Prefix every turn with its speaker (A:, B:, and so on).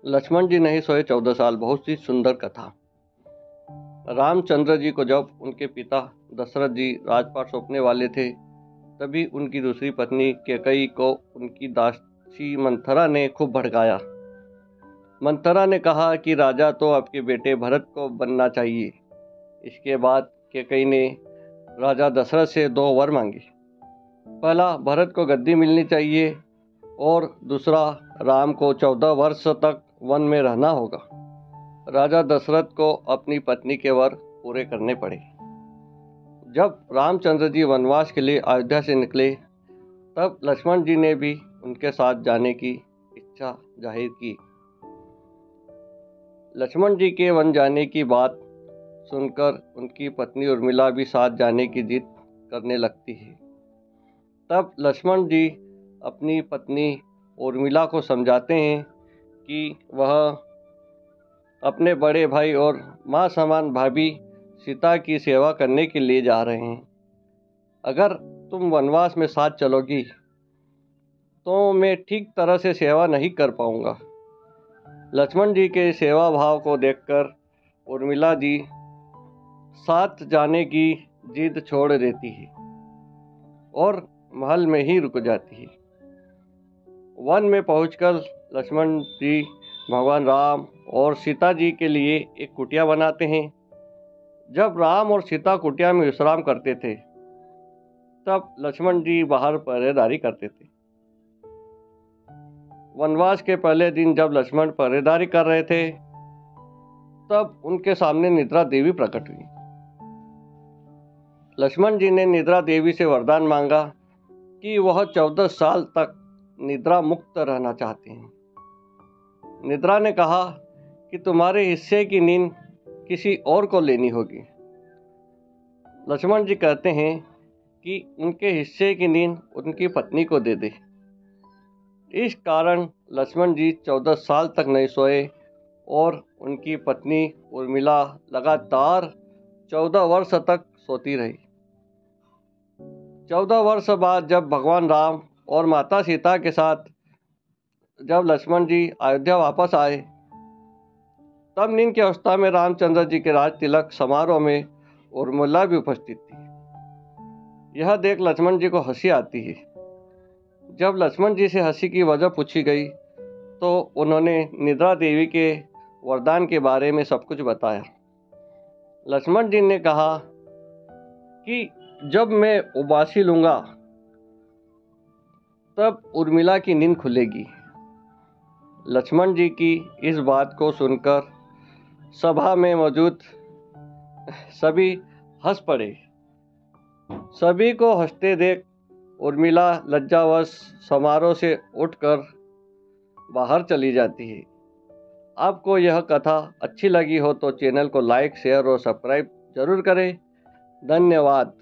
A: लक्ष्मण जी नहीं सोए 14 साल। बहुत सी सुंदर कथा। रामचंद्र जी को जब उनके पिता दशरथ जी राजपाट सौंपने वाले थे, तभी उनकी दूसरी पत्नी कैकेयी को उनकी दासी मंथरा ने खूब भड़काया। मंथरा ने कहा कि राजा तो आपके बेटे भरत को बनना चाहिए। इसके बाद कैकेयी ने राजा दशरथ से 2 वर मांगे। पहला, भरत को गद्दी मिलनी चाहिए और दूसरा, राम को 14 वर्ष तक वन में रहना होगा। राजा दशरथ को अपनी पत्नी के वर पूरे करने पड़े। जब रामचंद्र जी वनवास के लिए अयोध्या से निकले, तब लक्ष्मण जी ने भी उनके साथ जाने की इच्छा जाहिर की। लक्ष्मण जी के वन जाने की बात सुनकर उनकी पत्नी उर्मिला भी साथ जाने की जिद करने लगती है। तब लक्ष्मण जी अपनी पत्नी उर्मिला को समझाते हैं कि वह अपने बड़े भाई और माँ समान भाभी सीता की सेवा करने के लिए जा रहे हैं। अगर तुम वनवास में साथ चलोगी तो मैं ठीक तरह से सेवा नहीं कर पाऊंगा। लक्ष्मण जी के सेवा भाव को देखकर उर्मिला जी साथ जाने की जिद छोड़ देती है और महल में ही रुक जाती है। वन में पहुंचकर लक्ष्मण जी भगवान राम और सीता जी के लिए एक कुटिया बनाते हैं। जब राम और सीता कुटिया में विश्राम करते थे, तब लक्ष्मण जी बाहर पहरेदारी करते थे। वनवास के पहले दिन जब लक्ष्मण पहरेदारी कर रहे थे, तब उनके सामने निद्रा देवी प्रकट हुई। लक्ष्मण जी ने निद्रा देवी से वरदान मांगा कि वह 14 साल तक निद्रा मुक्त रहना चाहते हैं। निद्रा ने कहा कि तुम्हारे हिस्से की नींद किसी और को लेनी होगी। लक्ष्मण जी कहते हैं कि उनके हिस्से की नींद उनकी पत्नी को दे दे। इस कारण लक्ष्मण जी 14 साल तक नहीं सोए और उनकी पत्नी उर्मिला लगातार 14 वर्ष तक सोती रही। 14 वर्ष बाद जब भगवान राम और माता सीता के साथ जब लक्ष्मण जी अयोध्या वापस आए, तब नींद की अवस्था में रामचंद्र जी के राज तिलक समारोह में उर्मिला भी उपस्थित थी। यह देख लक्ष्मण जी को हंसी आती है। जब लक्ष्मण जी से हंसी की वजह पूछी गई, तो उन्होंने निद्रा देवी के वरदान के बारे में सब कुछ बताया। लक्ष्मण जी ने कहा कि जब मैं उबासी लूँगा, तब उर्मिला की नींद खुलेगी। लक्ष्मण जी की इस बात को सुनकर सभा में मौजूद सभी हंस पड़े। सभी को हंसते देख उर्मिला लज्जावश समारोह से उठकर बाहर चली जाती है। आपको यह कथा अच्छी लगी हो तो चैनल को लाइक, शेयर और सब्सक्राइब जरूर करें। धन्यवाद।